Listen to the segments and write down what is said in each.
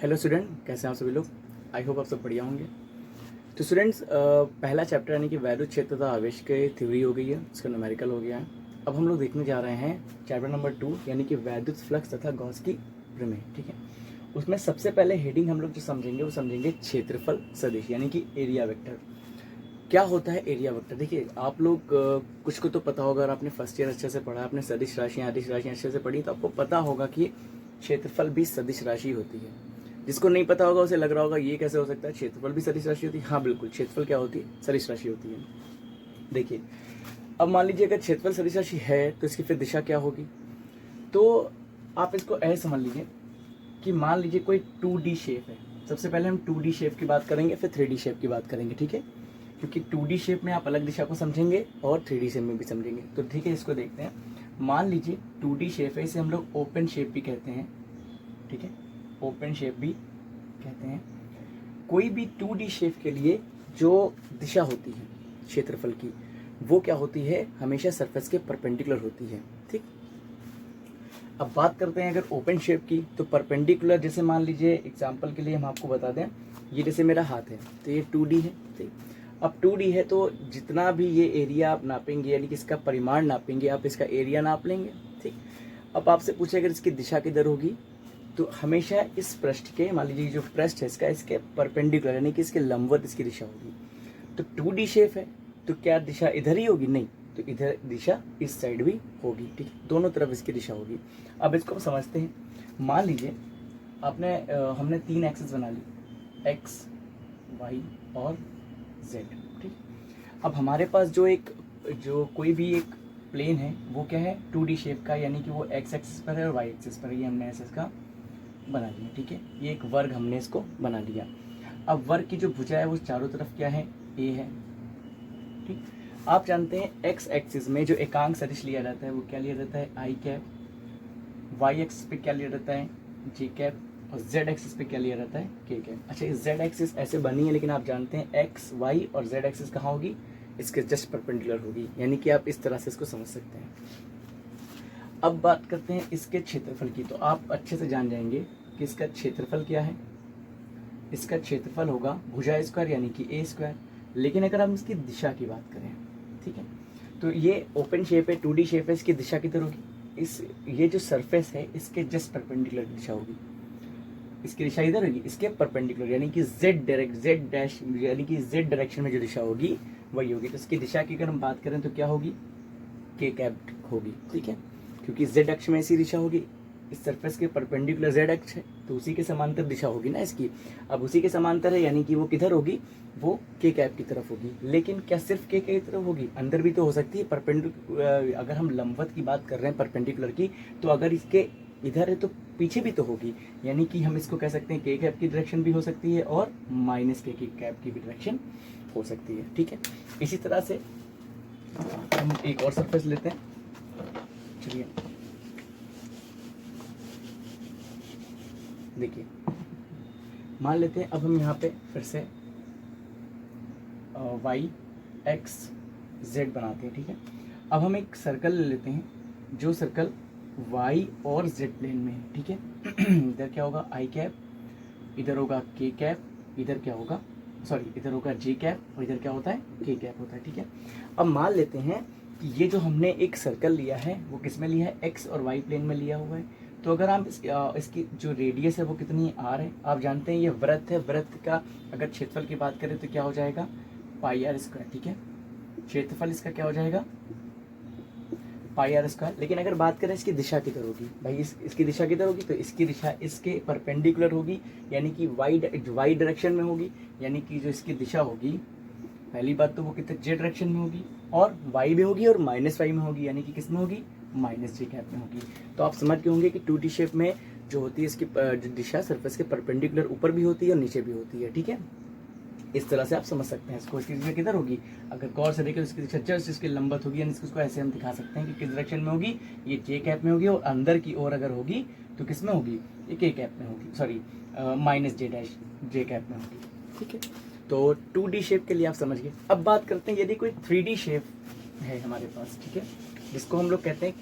Hello student, कैसे हैं आप सभी लोग। आई होप आप सब बढ़िया होंगे। तो स्टूडेंट्स, पहला चैप्टर यानी कि वैद्युत क्षेत्र तथा आवेश की थ्योरी हो गई है, उसका न्यूमेरिकल हो गया है। अब हम लोग देखने जा रहे हैं चैप्टर नंबर 2 यानी कि वैद्युत फ्लक्स तथा गॉस की प्रमेय। ठीक है, उसमें सबसे पहले हेडिंग हम लोग जो समझेंगे वो समझेंगे क्षेत्रफल सदिश यानी कि एरिया वेक्टर। क्या होता है एरिया वेक्टर? देखिए, आप लोग कुछ को तो पता होगा, अगर आपने फर्स्ट ईयर अच्छे से पढ़ा, आपने सदिश राशियाँ अदिश राशियाँ अच्छे से पढ़ी, तो आपको पता होगा कि क्षेत्रफल भी सदिश राशि होती है। जिसको नहीं पता होगा उसे लग रहा होगा ये कैसे हो सकता है, क्षेत्रफल भी सदिश राशि होती है। हाँ बिल्कुल, क्षेत्रफल क्या होती है? सदिश राशि होती है। देखिए, अब मान लीजिए अगर क्षेत्रफल सदिश राशि है तो इसकी फिर दिशा क्या होगी? तो आप इसको ऐसे समझ लीजिए कि मान लीजिए कोई 2D शेप है। सबसे पहले हम 2D शेप की बात करेंगे, फिर 3D शेप की बात करेंगे। ठीक है, क्योंकि 2D शेप में आप अलग दिशा को समझेंगे और 3D शेप में भी समझेंगे। तो ठीक है, इसको देखते हैं। मान लीजिए 2D शेप है, इसे हम लोग ओपन शेप भी कहते हैं। ठीक है, ओपन शेप भी कहते हैं। कोई भी 2D शेप के लिए जो दिशा होती है क्षेत्रफल की, वो क्या होती है? हमेशा सरफेस के परपेंडिकुलर होती है। ठीक, अब बात करते हैं अगर ओपन शेप की, तो परपेंडिकुलर, जैसे मान लीजिए एग्जांपल के लिए हम आपको बता दें, ये जैसे मेरा हाथ है तो ये 2D है। ठीक, अब 2D है तो जितना भी ये एरिया आप नापेंगे यानी कि इसका परिमाण नापेंगे, आप इसका एरिया नाप लेंगे। ठीक, अब आपसे पूछे अगर इसकी दिशा किधर होगी, तो हमेशा इस पृष्ठ के, मान लीजिए जो पृष्ठ है इसका, इसके परपेंडिकुलर यानी कि इसके लंबवत इसकी दिशा होगी। तो 2D शेप है तो क्या दिशा इधर ही होगी? नहीं, तो इधर दिशा इस साइड भी होगी। ठीक, दोनों तरफ इसकी दिशा होगी। अब इसको हम समझते हैं। मान लीजिए हमने 3 एक्सिस बना ली, एक्स, वाई और जेड। ठीक, अब हमारे पास जो कोई भी एक प्लेन है वो क्या है? 2D शेप का, यानी कि वो एक्स एक्सिस पर है और वाई एक्सिस पर है। ये हमने ऐसे इसका बना लिया। ठीक है, ये एक वर्ग हमने इसको बना लिया। अब वर्ग की जो भुजा है वो चारों तरफ क्या है? ए है। ठीक, आप जानते हैं एक्स एक्सिस में जो एकांक सदिश लिया जाता है वो क्या लिया जाता है? आई कैप। वाई एक्सिस पे क्या लिया जाता है? जे कैप। और जेड एक्सिस पे क्या लिया जाता है? के कैप। अच्छा, ये जेड एक्सिस ऐसे बनी है, लेकिन आप जानते हैं एक्स, वाई और जेड एक्सिस कहाँ होगी? इसके जस्ट परपेंडिकुलर होगी, यानी कि आप इस तरह से इसको समझ सकते हैं। अब बात करते हैं इसके क्षेत्रफल की, तो आप अच्छे से जान जाएंगे कि इसका क्षेत्रफल क्या है। इसका क्षेत्रफल होगा भुजा स्क्वायर यानी कि ए स्क्वायर। लेकिन अगर हम इसकी दिशा की बात करें, ठीक है, तो ये ओपन शेप है, 2D शेप है, इसकी दिशा किधर होगी? ये जो सरफेस है इसके जस्ट परपेंडिकुलर दिशा होगी। इसकी दिशा इधर होगी, इसके परपेंडिकुलर, यानी कि जेड डैश यानी कि जेड डायरेक्शन में जो दिशा होगी वही होगी। तो इसकी दिशा की अगर हम बात करें तो क्या होगी? के कैप होगी। ठीक है, क्योंकि जेड अक्ष में ऐसी दिशा होगी, इस सरफेस के परपेंडिकुलर जेड अक्ष है तो उसी के समांतर दिशा होगी ना इसकी। अब उसी के समांतर है यानी कि वो किधर होगी? वो के कैप की तरफ होगी। लेकिन क्या सिर्फ के की तरफ होगी? अंदर भी तो हो सकती है परपेंडिकुलर। अगर हम लंबवत की बात कर रहे हैं परपेंडिकुलर की, तो अगर इसके इधर है तो पीछे भी तो होगी, यानी कि हम इसको कह सकते हैं के कैप की डायरेक्शन भी हो सकती है और माइनस के की कैप की भी डायरेक्शन हो सकती है। ठीक है, इसी तरह से हम एक और सरफेस लेते हैं। चलिए देखिए, मान लेते हैं अब हम यहाँ पे फिर से वाई एक्स जेड बनाते हैं। ठीक है, अब हम एक सर्कल ले लेते हैं जो सर्कल वाई और जेड प्लेन में है। ठीक है, इधर क्या होगा? आई कैप, इधर होगा के कैप, इधर क्या होगा? सॉरी, इधर होगा जे कैप और इधर क्या होता है? के कैप होता है। ठीक है, अब मान लेते हैं कि ये जो हमने एक सर्कल लिया है वो किस में लिया है? एक्स और वाई प्लेन में लिया हुआ है। तो अगर हम इसकी जो रेडियस है वो कितनी आर है? आप जानते हैं ये वृत्त है, वृत्त का अगर क्षेत्रफल की बात करें तो क्या हो जाएगा? पाई आर स्क्वायर। ठीक है, क्षेत्रफल इसका क्या हो जाएगा? पाई आर स्क्वायर। लेकिन अगर बात करें इसकी दिशा किधर होगी भाई, इसकी दिशा किधर होगी? तो इसकी दिशा इसके परपेंडिकुलर होगी, यानी कि वाई डायरेक्शन में होगी। यानी कि जो इसकी दिशा होगी, पहली बात तो वो कितने जे डायरेक्शन में होगी, और वाई में होगी और माइनस वाई में होगी, यानी कि किस में होगी? माइनस जे कैप में होगी। तो आप समझ गए होंगे कि 2D शेप में जो होती है इसकी जो दिशा सरफेस के परपेंडिकुलर ऊपर भी होती है और नीचे भी होती है। ठीक है, इस तरह से आप समझ सकते हैं इसको। इसकी दिशा किधर होगी? अगर गौर से देखें तो इसकी दिशा जस्ट इसकी लंबवत होगी, यानी इसको ऐसे हम दिखा सकते हैं कि किस डायरेक्शन में होगी? ये जे कैप में होगी, और अंदर की ओर अगर होगी तो किस में होगी? ये के कैप में होगी, सॉरी माइनस जे डैश जे कैप में होगी। ठीक है, तो 2D शेप के लिए आप समझ गए। अब बात करते हैं यदि कोई 3D शेप है हमारे पास, ठीक है, जिसको हम लोग कहते हैं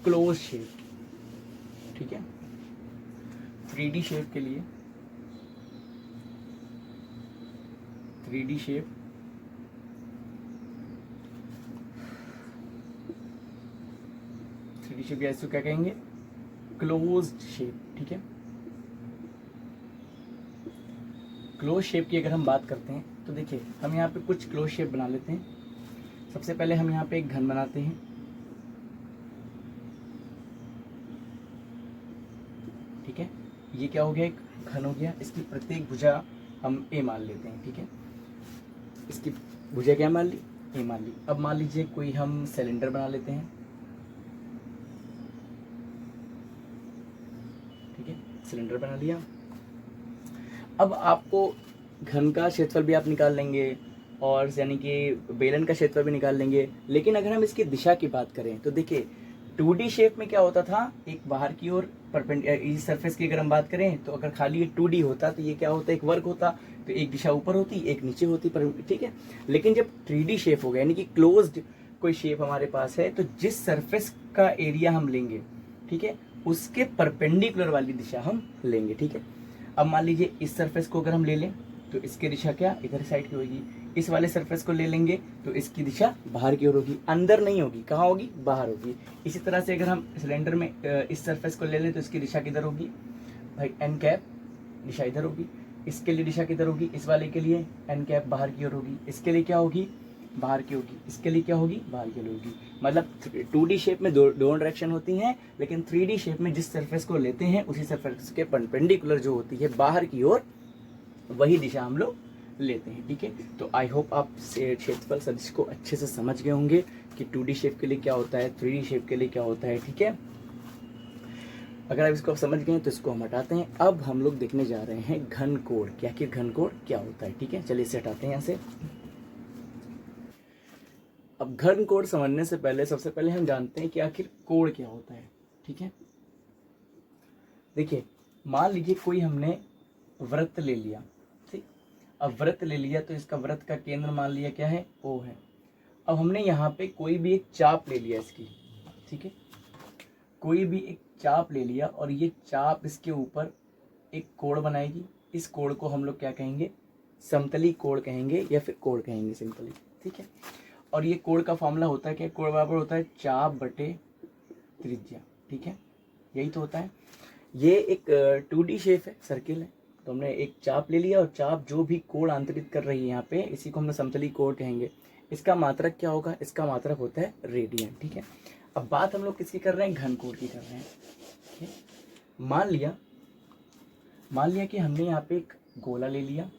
क्लोज शेप। ठीक है, 3D शेप के लिए 3D शेप, या इसको क्या कहेंगे, क्लोज्ड शेप। ठीक है, क्लोज शेप की अगर हम बात करते हैं तो देखिए हम यहाँ पे कुछ क्लोज शेप बना लेते हैं। सबसे पहले हम यहाँ पे एक घन बनाते हैं। ठीक है, ये क्या हो गया, एक घन हो गया। इसकी प्रत्येक भुजा हम ए मान लेते हैं। ठीक है, इसकी भुजा क्या मान ली, ए मान ली। अब मान लीजिए कोई हम सिलेंडर बना लेते हैं। ठीक है, सिलेंडर बना लिया। अब आपको घन का क्षेत्रफल भी आप निकाल लेंगे और यानी कि बेलन का क्षेत्रफल भी निकाल लेंगे। लेकिन अगर हम इसकी दिशा की बात करें तो देखिए 2D शेप में क्या होता था, एक बाहर की ओर इस सरफेस की अगर हम बात करें तो अगर खाली ये 2D होता तो ये क्या होता, एक वर्ग होता, तो एक दिशा ऊपर होती एक नीचे होती पर। ठीक है, लेकिन जब 3D शेप हो गया यानी कि क्लोज्ड कोई शेप हमारे पास है, तो जिस सरफेस का एरिया हम लेंगे, ठीक है, उसके परपेंडिकुलर वाली दिशा हम लेंगे। ठीक है, अब मान लीजिए इस सरफेस को अगर हम ले लें तो इसकी दिशा क्या, इधर साइड की होगी। इस वाले सरफेस को ले लेंगे तो इसकी दिशा बाहर की ओर होगी, अंदर नहीं होगी। कहाँ होगी, बाहर होगी। इसी तरह से अगर हम सिलेंडर में इस सरफेस को ले लें तो इसकी दिशा किधर होगी भाई, एन कैप, दिशा इधर होगी। इसके लिए दिशा किधर होगी, इस वाले के लिए एन कैप बाहर की ओर होगी। इसके लिए क्या होगी, बाहर की होगी। इसके लिए क्या होगी, बाहर की होगी। मतलब 2D शेप में दो डायरेक्शन होती हैं, लेकिन 3D शेप में जिस सरफेस को लेते हैं उसी सरफेस के परपेंडिकुलर जो होती है बाहर की ओर, वही दिशा हम लोग लेते हैं। ठीक है, तो आई होप आप क्षेत्रफल सदिश को अच्छे से समझ गए होंगे कि 2D शेप के लिए क्या होता है, 3D शेप के लिए क्या होता है। ठीक है, अगर आप इसको समझ गए तो इसको हम हटाते हैं। अब हम लोग देखने जा रहे हैं घन कोण, क्या कि घन कोण क्या होता है। ठीक है, चलिए इसे हटाते हैं यहाँ से। अब घन कोण समझने से पहले सबसे पहले हम जानते हैं कि आखिर कोण क्या होता है। ठीक है, देखिए मान लीजिए कोई हमने वृत्त ले लिया। ठीक, अब वृत्त ले लिया तो इसका वृत्त का केंद्र मान लिया क्या है, O है। अब हमने यहाँ पे कोई भी एक चाप ले लिया इसकी। ठीक है, कोई भी एक चाप ले लिया और ये चाप इसके ऊपर एक कोण बनाएगी। इस कोण को हम लोग क्या कहेंगे, समतली कोण कहेंगे या फिर कोण कहेंगे सिंपली। ठीक है, और ये कोण का फॉर्मूला होता है क्या, कोण बराबर होता है चाप बटे त्रिज्या। ठीक है, यही तो होता है। ये एक 2D शेप है, सर्किल है, तो हमने एक चाप ले लिया और चाप जो भी कोण आंतरित कर रही है यहाँ पे, इसी को हम समतली कोण कहेंगे। इसका मात्रक क्या होगा, इसका मात्रक होता है रेडियन। ठीक है, अब बात हम लोग किसकी कर रहे हैं, घन कोण की कर रहे हैं। ठीक है, मान लिया कि हमने यहाँ पे एक गोला ले लिया।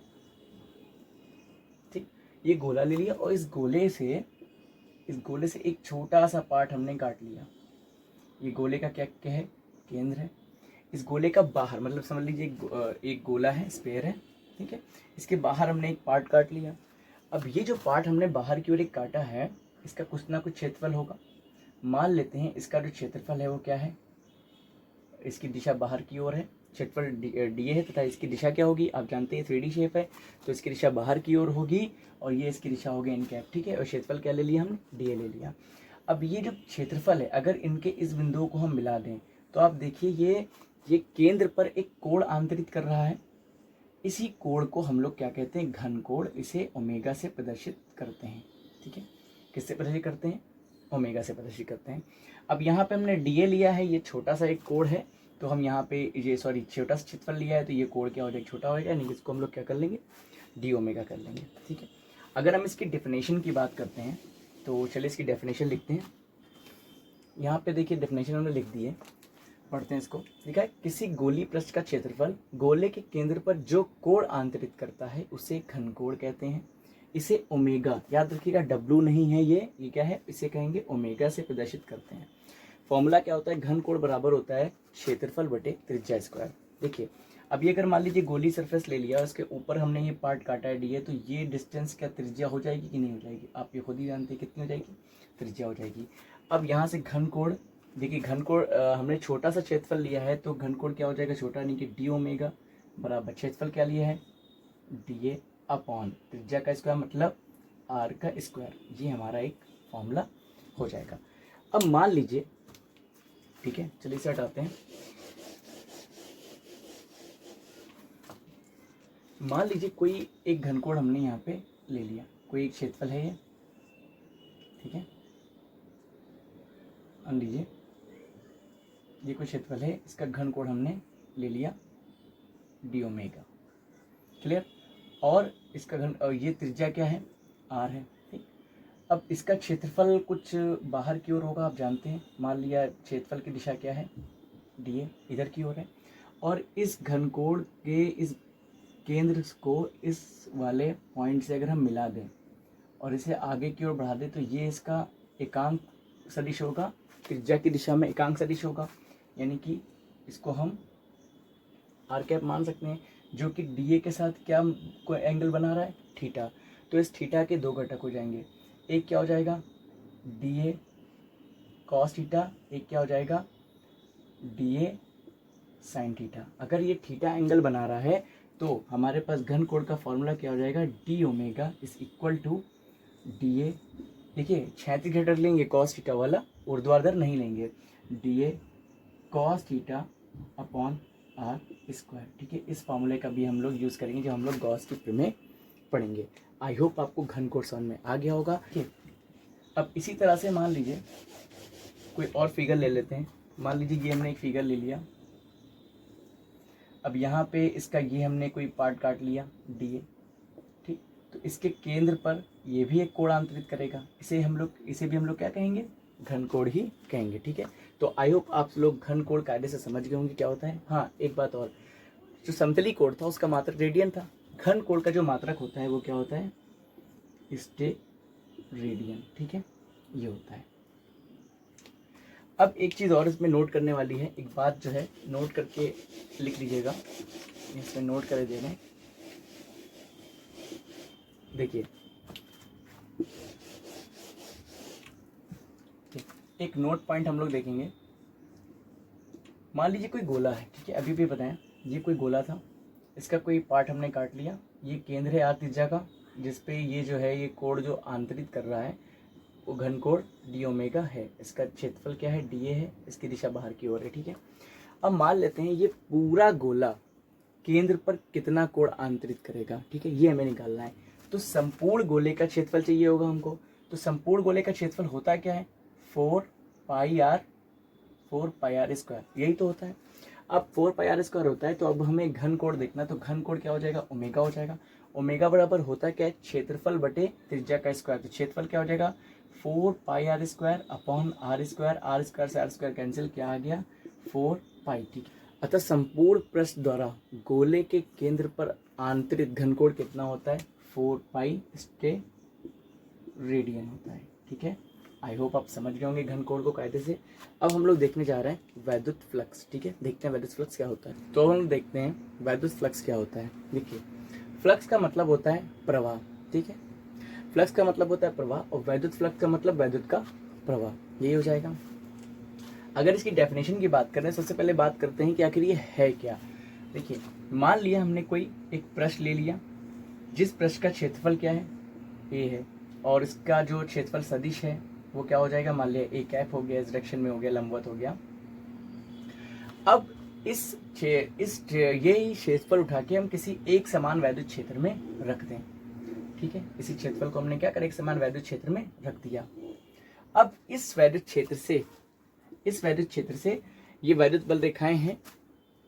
ठीक, ये गोला ले लिया और इस गोले से एक छोटा सा पार्ट हमने काट लिया। ये गोले का क्या है, केंद्र है। इस गोले का बाहर, मतलब समझ लीजिए एक गोला है, स्फीयर है। ठीक है, इसके बाहर हमने एक पार्ट काट लिया। अब ये जो पार्ट हमने बाहर की ओर एक काटा है, इसका कुछ ना कुछ क्षेत्रफल होगा। मान लेते हैं इसका जो क्षेत्रफल है वो क्या है, इसकी दिशा बाहर की ओर है, क्षेत्रफल डी है, तथा इसकी दिशा क्या होगी, आप जानते हैं 3D शेप है तो इसकी दिशा बाहर की ओर होगी और ये इसकी दिशा होगी एन कैप। ठीक है, और क्षेत्रफल क्या ले लिया हमने, डी ले लिया। अब ये जो क्षेत्रफल है, अगर इनके इस बिंदुओं को हम मिला दें तो आप देखिए ये केंद्र पर एक कोण आंतरित कर रहा है। इसी कोण को हम लोग क्या कहते हैं, घन कोण। इसे ओमेगा से प्रदर्शित करते हैं। ठीक है, किससे प्रदर्शित करते हैं, ओमेगा से प्रदर्शित करते हैं। अब यहाँ पे हमने डीए लिया है, ये छोटा सा एक कोण है, तो हम यहाँ पे ये छोटा सा क्षेत्रफल लिया है, तो ये कोण क्या हो जाएगा, छोटा हो जाएगा, यानी इसको हम लोग क्या कर लेंगे, डी ओमेगा कर लेंगे। ठीक है, अगर हम इसकी डेफिनेशन की बात करते हैं तो चलिए इसकी डेफिनेशन लिखते हैं। यहाँ पे देखिए डेफिनेशन हमने लिख दी है, पढ़ते हैं इसको। लिखा है, किसी गोली पृष्ठ का क्षेत्रफल गोले के केंद्र पर जो कोण आंतरित करता है उसे घन कोण कहते हैं। इसे ओमेगा, याद रखिएगा डब्लू नहीं है ये क्या है, इसे कहेंगे ओमेगा से प्रदर्शित करते हैं। फॉर्मूला क्या होता है, घन कोण बराबर होता है क्षेत्रफल बटे त्रिज्या स्क्वायर। देखिए अब ये अगर मान लीजिए गोली सरफेस ले लिया और उसके ऊपर हमने ये पार्ट काटा है डी, तो ये डिस्टेंस क्या त्रिज्या हो जाएगी कि नहीं हो जाएगी, आप ये खुद ही जानते हैं कितनी हो जाएगी, त्रिज्या हो जाएगी। अब यहाँ से घन कोण, देखिए घन कोण हमने छोटा सा क्षेत्रफल लिया है तो घन कोण क्या हो जाएगा, छोटा, यानी कि डी ओमेगा बराबर क्षेत्रफल क्या लिया है, डी ए अपॉन त्रिज्या का स्क्वायर मतलब आर का स्क्वायर। ये हमारा एक फॉर्मूला हो जाएगा। अब मान लीजिए, ठीक है, चलिए इसे हटाते हैं। मान लीजिए कोई एक घन कोण हमने यहाँ पे ले लिया, कोई एक क्षेत्रफल है ये, ठीक है, मान लीजिए ये कोई क्षेत्रफल है, इसका घनकोण हमने ले लिया डी ओमेगा, क्लियर। और इसका घन, और ये त्रिज्या क्या है, आर है, ठीक। अब इसका क्षेत्रफल कुछ बाहर की ओर होगा, आप जानते हैं, मान लिया क्षेत्रफल की दिशा क्या है, डी ए, इधर की ओर है। और इस घनकोण के इस केंद्र को इस वाले पॉइंट से अगर हम मिला दें और इसे आगे की ओर बढ़ा दें तो ये इसका एकांक सदिश होगा, त्रिज्या की दिशा में एकांक सदिश होगा, यानी कि इसको हम आर कैप मान सकते हैं, जो कि डी ए के साथ क्या कोई एंगल बना रहा है, थीटा। तो इस थीटा के दो घटक हो जाएंगे, एक क्या हो जाएगा डी ए कॉस थीटा, एक क्या हो जाएगा डी ए साइन थीटा। अगर ये थीटा एंगल बना रहा है तो हमारे पास घन कोण का फॉर्मूला क्या हो जाएगा, D omega is equal to D A, देखिए क्षैतिज घटक लेंगे कॉस थीटा वाला, ऊर्ध्वाधर नहीं लेंगे, D A cos theta upon R square, ठीक है। इस फॉर्मूले का भी हम लोग यूज़ करेंगे जब हम लोग गॉस की प्रमेय पढ़ेंगे। आई होप आपको घन कोण समझ में आ गया होगा, ठीक। अब इसी तरह से मान लीजिए कोई और फिगर ले लेते हैं, मान लीजिए ये हमने एक फिगर ले लिया, अब यहाँ पे इसका ये हमने कोई पार्ट काट लिया डी ए, ठीक। तो इसके केंद्र पर ये भी एक कोण आंतरित करेगा, इसे भी हम लोग क्या कहेंगे, घन कोण ही कहेंगे, ठीक है। तो आई होप आप लोग घन कोण कायदे से समझ गए होंगे क्या होता है। हाँ, एक बात और, जो समतली कोण था उसका मात्रक रेडियन था, घन कोण का जो मात्रक होता है वो क्या होता है, स्टेरेडियन, ठीक है, ये होता है। अब एक चीज़ और इसमें नोट करने वाली है, एक बात जो है नोट करके लिख लीजिएगा, इसमें नोट कर दे रहे हैं, देखिए एक नोट पॉइंट हम लोग देखेंगे। मान लीजिए कोई गोला है, ठीक है, अभी भी बताएं, ये कोई गोला था, इसका कोई पार्ट हमने काट लिया, ये केंद्र है आर त्रिज्या का, जिसपे ये जो है ये कोण जो आंतरित कर रहा है वो घन कोण डी ओमेगा है, इसका क्षेत्रफल क्या है, डी ए है, इसकी दिशा बाहर की ओर है, ठीक है। अब मान लेते हैं ये पूरा गोला केंद्र पर कितना कोण आंतरित करेगा, ठीक है, ये हमें निकालना है। तो संपूर्ण गोले का क्षेत्रफल चाहिए होगा हमको, तो संपूर्ण गोले का क्षेत्रफल होता क्या है, 4 पाई आर स्क्वायर, यही तो होता है। अब 4 पाई आर स्क्वायर होता है, तो अब हमें घन कोण देखना, तो घन कोण क्या हो जाएगा, ओमेगा हो जाएगा। ओमेगा बराबर होता क्या है, क्षेत्रफल बटे त्रिज्या का स्क्वायर, तो क्षेत्रफल क्या हो जाएगा 4 pi R square upon R square से आर स्क्वायर कैंसिल, क्या आ गया 4 पाई, ठीक। अतः संपूर्ण पृष्ठ द्वारा गोले के केंद्र पर आंतरिक घनकोण कितना होता है, 4 पाई स्टेरेडियन होता है, ठीक है। आई होप आप समझ गए होंगे घन कोण को कायदे से। अब हम लोग देखने जा रहे हैं वैद्युत फ्लक्स, ठीक है, देखते हैं वैद्युत फ्लक्स क्या होता है। तो अब हम देखते हैं वैद्युत फ्लक्स क्या होता है। देखिए फ्लक्स का मतलब होता है प्रवाह, ठीक है, फ्लक्स का मतलब होता है प्रवाह, और वैद्युत फ्लक्स का मतलब वैद्युत का प्रवाह, यही हो जाएगा। अगर इसकी डेफिनेशन की बात करें, सबसे पहले बात करते हैं कि आखिर ये है क्या। देखिए मान लिया हमने कोई एक पृष्ठ ले लिया, जिस पृष्ठ का क्षेत्रफल क्या है, ए है, और इसका जो क्षेत्रफल सदिश है वो क्या हो जाएगा, मान लिया ए कैप हो गया, इस डायरेक्शन में हो गया, लंबवत हो गया। अब यही क्षेत्रफल उठा के हम किसी एक समान वैद्युत क्षेत्र में रख दें, ठीक है, इसी क्षेत्रफल को हमने क्या करें, एक समान वैद्युत क्षेत्र में रख दिया। अब इस वैद्युत क्षेत्र से ये वैद्युत बल रेखाएं हैं,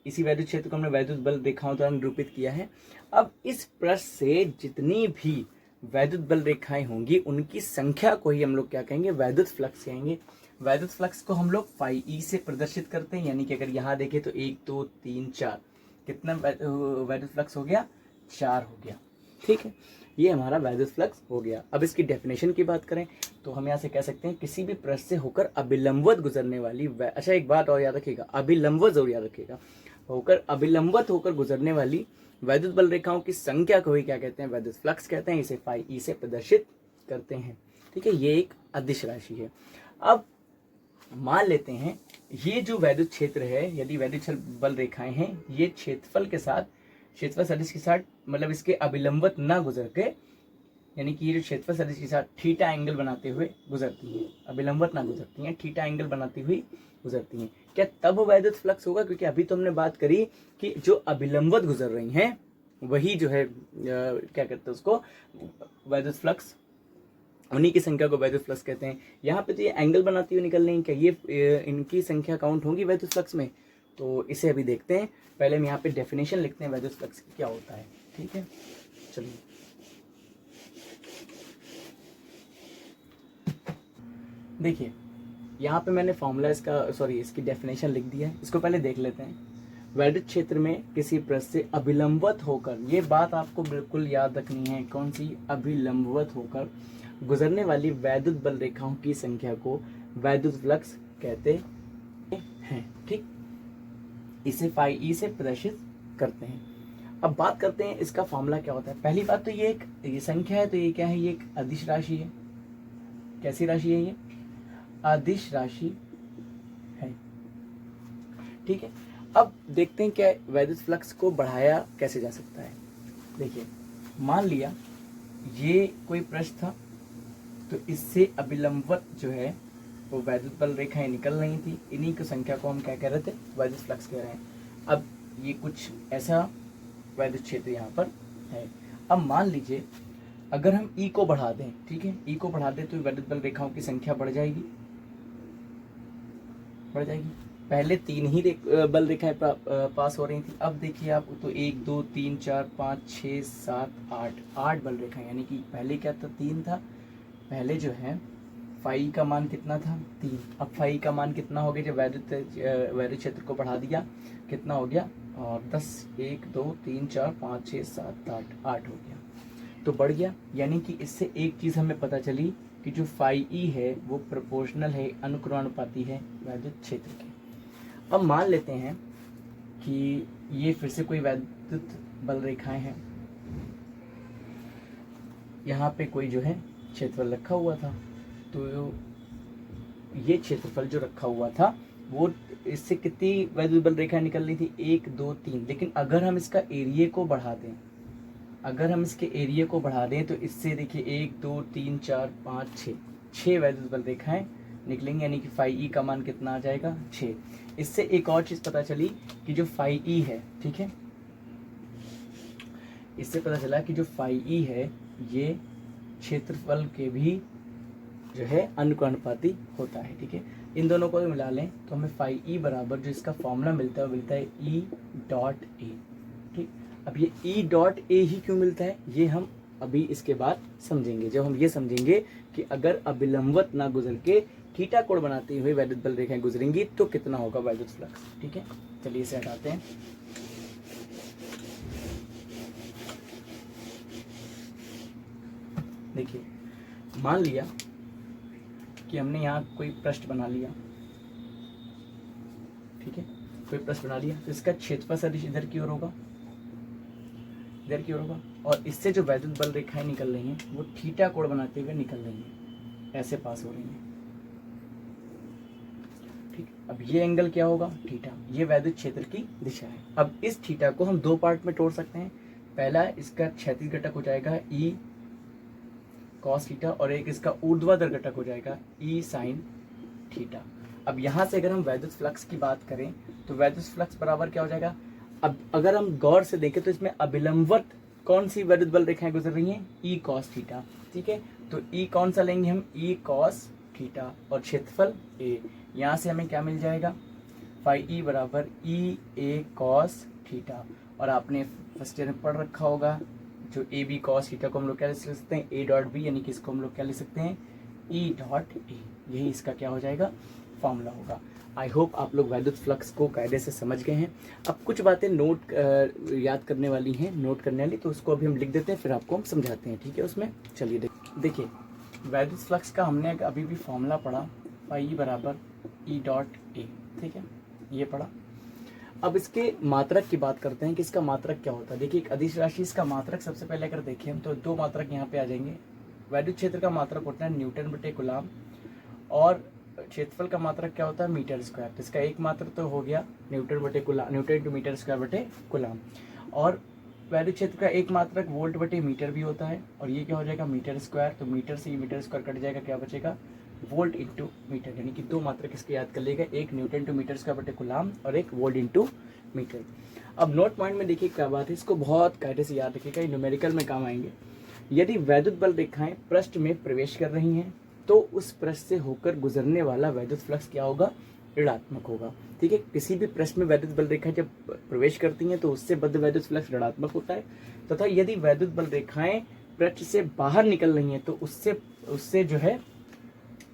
इसी वैद्युत क्षेत्र को हमने वैद्युत बल रेखाओं द्वारा निरूपित किया है। अब इस पृष्ठ से जितनी भी वैद्युत बल रेखाएं होंगी उनकी संख्या को ही हम लोग क्या कहेंगे, वैद्युत फ्लक्स कहेंगे। वैद्युत फ्लक्स को हम लोग फाई ई से प्रदर्शित करते हैं, यानी कि अगर यहाँ देखें तो 1 2 3 4, कितना वैद्युत फ्लक्स हो गया, 4 हो गया, ठीक है, ये हमारा वैद्युत फ्लक्स हो गया। अब इसकी डेफिनेशन की बात करें तो हम यहाँ से कह सकते हैं किसी भी पृष्ठ से होकर अभिलंबवत गुजरने वाली, अच्छा एक बात और याद रखिएगा, अभिलंबवत जरूर याद रखिएगा, अभिलंबवत होकर गुजरने वाली वैद्युत बल रेखाओं की संख्या को ही क्या कहते हैं, वैद्युत फ्लक्स कहते हैं, इसे फाई ई से प्रदर्शित करते हैं, ठीक है, ये एक अदिश राशि है। अब मान लेते हैं ये जो वैद्युत क्षेत्र है, यदि वैद्युत बल रेखाएं हैं, ये क्षेत्रफल के साथ, क्षेत्रफल सदिश के साथ, मतलब इसके अभिलंबवत ना गुजर के, यानी कि ये जो क्षेत्रफल सदिश के साथ थीटा एंगल बनाते हुए गुजरती है, अभिलंबवत ना गुजरती हैं, थीटा एंगल बनाती हुई गुजरती हैं, क्या तब वैद्युत फ्लक्स होगा? क्योंकि अभी तो हमने बात करी कि जो अभिलंबवत गुजर रही हैं वही जो है क्या कहते हैं उसको, वैद्युत फ्लक्स, उन्हीं की संख्या को वैद्युत फ्लक्स कहते हैं। यहाँ पे तो ये एंगल बनाती हुई निकल रही है, क्या ये इनकी संख्या काउंट होगी वैद्युत फ्लक्स में? तो इसे अभी देखते हैं। पहले हम यहाँ पे डेफिनेशन लिखते हैं वैद्युत फ्लक्स की क्या होता है, ठीक है। चलिए देखिए, यहाँ पे मैंने फॉर्मूला इसकी डेफिनेशन लिख दिया है। इसको पहले देख लेते हैं। वैद्युत क्षेत्र में किसी पृष्ठ से अभिलंबवत होकर, ये बात आपको बिल्कुल याद रखनी है, कौन सी? अभिलंबवत होकर गुजरने वाली वैद्युत बल रेखाओं की संख्या को वैद्युत फ्लक्स कहते हैं, ठीक। इसे फाई ई से प्रदर्शित करते हैं। अब बात करते हैं इसका फॉर्मूला क्या होता है। पहली बात तो ये संख्या है, तो ये क्या है? ये एक अदिश राशि है। कैसी राशि है? ये अदिश राशि है, ठीक है। अब देखते हैं क्या वैद्युत फ्लक्स को बढ़ाया कैसे जा सकता है। देखिए, मान लिया ये कोई पृष्ठ था, तो इससे अभिलंबवत जो है वो वैद्युत बल रेखाएं निकल रही थी। इन्हीं की संख्या को हम क्या कह रहे थे? वैद्युत फ्लक्स कह रहे हैं। अब ये कुछ ऐसा वैद्युत क्षेत्र यहाँ पर है। अब मान लीजिए अगर हम ई को बढ़ा दें, ठीक है, ई को बढ़ा दें तो वैद्युत बल रेखाओं की संख्या बढ़ जाएगी। पहले 3 ही बल रेखाएं पास हो रही थी। अब देखिए आप, तो 1 2 3 4 5 6 7 8 बल रेखाएं, यानी कि पहले क्या था? 3 था। पहले जो है फाई का मान कितना था? 3। अब फाई का मान कितना हो गया जब वैद्युत क्षेत्र को बढ़ा दिया? कितना हो गया? और 10 1 2 3 4 5 6 7 8 हो गया, तो बढ़ गया। यानी कि इससे एक चीज़ हमें पता चली कि जो फाई ई है वो प्रोपोर्शनल है, अनुक्रमानुपाती है वैद्युत क्षेत्र के। अब मान लेते हैं कि ये फिर से कोई वैद्युत बल रेखाएं हैं। यहाँ पे कोई जो है क्षेत्रफल रखा हुआ था, तो ये क्षेत्रफल जो रखा हुआ था वो, इससे कितनी वैद्युत बल रेखाएं निकल रही थी? 1 2 3। लेकिन अगर हम इसका एरिया को बढ़ा दें, तो इससे देखिए 1 2 3 4 5 6 वैद्युत बल रेखाएं निकलेंगी, यानी कि फाई ई का मान कितना आ जाएगा? 6। इससे एक और चीज पता चली कि जो फाई ई है, ठीक है, इससे पता चला कि जो फाई ई है ये क्षेत्रफल के भी जो है अनुक्रमानुपाती होता है, ठीक है। इन दोनों को मिला लें तो हमें फाई ई बराबर जो इसका फॉर्मूला मिलता है वो मिलता है ई डॉट ए, ठीक। अब ये ई डॉट ए ही क्यों मिलता है, ये हम अभी इसके बाद समझेंगे, जब हम ये समझेंगे कि अगर अभिलंबवत ना गुजर के थीटा कोण बनाते हुए वैद्युत बल रेखाएं गुजरेंगी तो कितना होगा वैद्युत फ्लक्स, ठीक है। चलिए इसे हटाते हैं। देखिए, मान लिया कि हमने यहाँ कोई पृष्ठ बना लिया, ठीक है, कोई पृष्ठ बना लिया, तो इसका क्षेत्रफल सदिश इधर की ओर होगा, और इससे जो वैद्युत बल रेखाएं निकल रही हैं वो थीटा कोण बनाते हुए निकल रही हैं, ऐसे पास हो रही हैं, ठीक। अब ये एंगल क्या होगा? थीटा। ये वैद्युत क्षेत्र की दिशा है। अब इस थीटा को हम 2 पार्ट में तोड़ सकते हैं। पहला, इसका क्षैतिज घटक हो जाएगा ई कॉस थीटा, और एक इसका ऊर्ध्वाधर घटक हो जाएगा ई साइन थीटा। अब यहाँ से अगर हम वैद्युत फ्लक्स की बात करें तो वैद्युत फ्लक्स बराबर क्या हो जाएगा? अब अगर हम गौर से देखें तो इसमें अभिलंबवत कौन सी वैद्युत बल रेखाएं गुजर रही हैं? ई कॉस थीटा, ठीक है। तो ई कौन सा लेंगे हम? ई कॉस थीटा, और क्षेत्रफल ए। यहाँ से हमें क्या मिल जाएगा? फाई ई बराबर ई ए कॉस थीटा। और आपने फर्स्ट ईयर में पढ़ रखा होगा, जो ए बी कॉस थीटा को हम लोग क्या लिख सकते हैं? ए डॉट बी, यानी कि इसको हम लोग क्या लिख सकते हैं? E dot A. यही इसका क्या हो जाएगा? फॉर्मूला होगा। आई होप आप लोग वैद्युत फ्लक्स को कायदे से समझ गए हैं। अब कुछ बातें याद करने वाली हैं, नोट करने वाली, तो उसको अभी हम लिख देते हैं, फिर आपको हम समझाते हैं, ठीक है। उसमें चलिए देखिए, वैद्युत फ्लक्स का हमने अभी भी फॉर्मूला पढ़ा, फाई बराबर ई डॉट ए, ठीक है, ये पढ़ा। अब इसके मात्रक की बात करते हैं कि इसका मात्रक क्या होता है। देखिए, एक अदिश राशि, इसका मात्रक सबसे पहले अगर देखें हम तो 2 मात्रक यहाँ पे आ जाएंगे। वैद्युत क्षेत्र का मात्रक होता है न्यूटन बटे कूलाम, और क्षेत्रफल का मात्रक क्या होता है? Metre square. तो इसका एक मात्रक तो हो गया न्यूटन बटे coulomb, newton to metre square बटे कूलाम। और वैद्युत क्षेत्र का एक मात्रक वोल्ट बटे मीटर भी होता है, और ये क्या हो जाएगा? Metre square. तो मीटर से ये मीटर स्क्वायर कट जाएगा, क्या बचेगा? वोल्ट इंटू मीटर, यानी कि दो मात्रा किसके याद कर लेगा, एक न्यूटन टू मीटर का बटे कूलाम और एक वोल्ट इंटू मीटर। अब नोट पॉइंट में देखिए क्या बात है, इसको बहुत कायदे से याद रखिएगा, ये न्यूमेरिकल में काम आएंगे। यदि वैद्युत बल रेखाएं पृष्ठ में प्रवेश कर रही हैं तो उस पृष्ठ से होकर गुजरने वाला वैद्युत फ्लक्स क्या होगा, ऋणात्मक होगा। ठीक है, किसी भी पृष्ठ में वैद्युत बल रेखाएं जब प्रवेश करती हैं तो उससे बद्ध वैद्युत फ्लक्स ऋणात्मक होता है, तथा यदि वैद्युत बल रेखाएं पृष्ठ से बाहर निकल रही हैं तो उससे जो है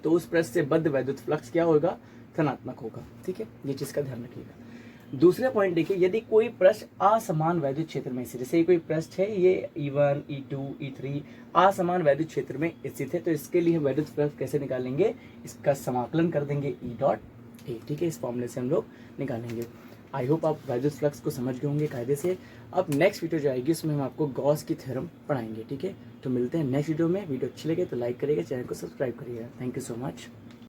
तो उस पृष्ठ से बद्ध वैद्युत फ्लक्स क्या होगा, धनात्मक होगा। ठीक है, ये चीज का ध्यान रखिएगा। दूसरा पॉइंट देखिए, यदि कोई पृष्ठ असमान वैद्युत क्षेत्र में स्थित, जैसे कोई पृष्ठ है ये E1 E2 E3 असमान वैद्युत क्षेत्र में स्थित है, तो इसके लिए हम वैद्युत फ्लक्स कैसे निकालेंगे, इसका समाकलन कर देंगे E डॉट ए। ठीक है, इस फॉर्मूले से हम लोग निकालेंगे। आई होप आप वैद्युत फ्लक्स को समझ गए होंगे कायदे से। अब नेक्स्ट वीडियो जो आएगी उसमें हम आपको गॉस की थ्योरम पढ़ाएंगे। ठीक है, तो मिलते हैं नेक्स्ट वीडियो में। वीडियो अच्छी लगे तो लाइक करिएगा, चैनल को सब्सक्राइब करिएगा। Thank you so much.